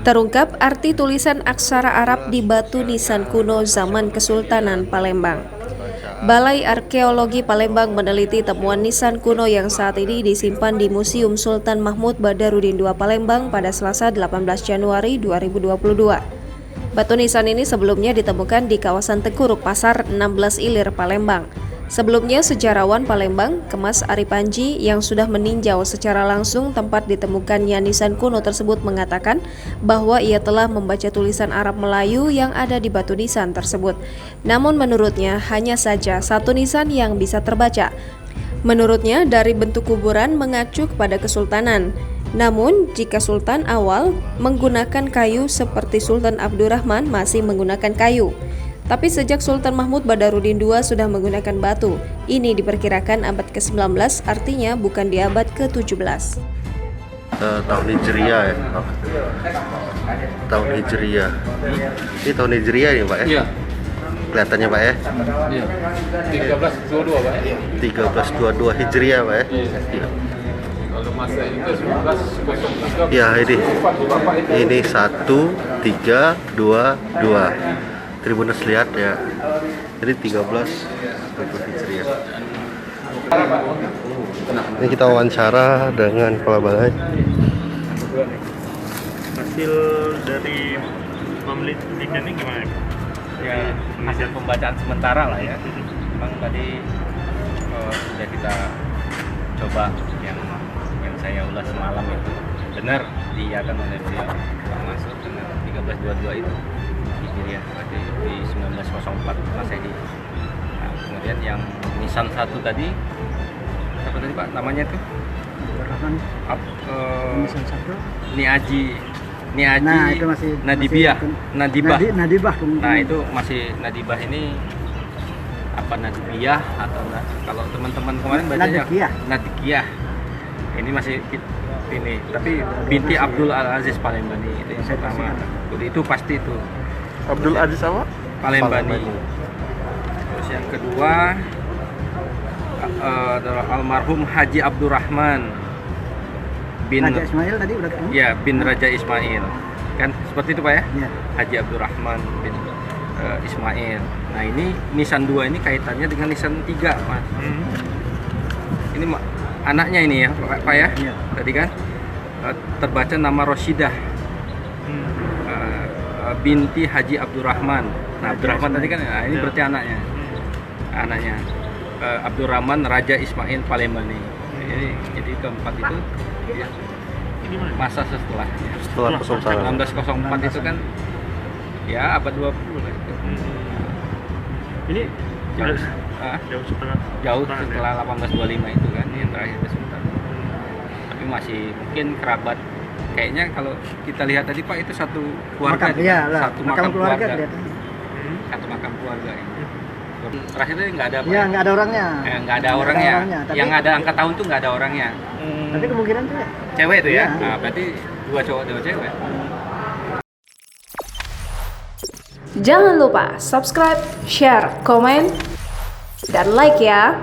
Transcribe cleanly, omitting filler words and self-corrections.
Terungkap arti tulisan aksara Arab di batu nisan kuno zaman Kesultanan Palembang. Balai Arkeologi Palembang meneliti temuan nisan kuno yang saat ini disimpan di Museum Sultan Mahmud Badarudin II Palembang pada Selasa 18 Januari 2022. Batu nisan ini sebelumnya ditemukan di kawasan Tengkuruk Pasar 16 Ilir, Palembang. Sebelumnya, sejarawan Palembang, Kemas Aripanji, yang sudah meninjau secara langsung tempat ditemukannya nisan kuno tersebut mengatakan bahwa ia telah membaca tulisan Arab Melayu yang ada di batu nisan tersebut. Namun menurutnya hanya saja satu nisan yang bisa terbaca. Menurutnya dari bentuk kuburan mengacu kepada kesultanan. Namun, jika sultan awal menggunakan kayu seperti Sultan Abdurrahman masih menggunakan kayu. Tapi sejak Sultan Mahmud Badarudin II sudah menggunakan batu. Ini diperkirakan abad ke-19, artinya bukan di abad ke-17. Tahun Hijriah ya. Tahun Hijriah. Ini tahun Hijriah ya, Pak ya? Iya. Kelihatannya, Pak ya? Iya. 1322, Pak. 1322 Hijriah, Pak ya? Iya. Kalau masa itu 1903. Ya, ini 1322. Tribunus lihat ya. Jadi 13 Hijriah. Ini kita wawancara dengan Kepala Balai. Hasil dari penelitian ini gimana? Ya, hasil pembacaan sementara lah ya. Memang tadi sudah kita coba yang saya ulas semalam itu benar diiakan oleh beliau termasuk dengan 1322 itu Hijriah berarti di 1904 Masehi. Nah, kemudian yang nisan satu tadi apa tadi Pak namanya tuh? Nisan satu. Niaji. Nah, itu masih Nadibah. Nadibah. Nah, itu masih Nadibah ini apa Nadibiyah atau kalau teman-teman kemarin bacanya Nadikiyah. Ini masih ini, tapi binti Abdul Aziz Palembani itu yang pertama. Itu pasti itu. Abdul Aziz apa? Palembani. Terus yang kedua adalah almarhum Haji Abdurrahman bin Raja Ismail tadi udah ketemu? Ya, bin Raja Ismail. Kan seperti itu Pak ya? Ya. Haji Abdurrahman bin Ismail. Nah, ini nisan 2 ini kaitannya dengan nisan 3, Mas. Ini anaknya ini ya, Pak ya? Ya. Tadi kan terbaca nama Roshidah. Binti Haji Abdurrahman. Nah, Abdurrahman tadi kan, nah, ini berarti anaknya. Anaknya Abdurrahman Raja Ismail Palembani. Jadi keempat itu ya, masa setelahnya. Setelah Kesultanan. 1904 itu kan ya abad 20 lah itu. Ini jauh setelah 1825 itu kan yang terakhir Kesultanan. Tapi masih mungkin kerabat. Kayaknya kalau kita lihat tadi Pak itu satu keluarga, satu makam keluarga. Satu makam keluarga ini. Terakhir tadi nggak ada Pak. Ya, nggak ada orangnya. Nggak ada orangnya. Yang ada angka tahun tuh nggak ada orangnya. Tapi kemungkinan tuh ya. Cewek tuh ya. Ya. Nah, berarti 2 cowok 2 cewek. Jangan lupa subscribe, share, komen, dan like ya.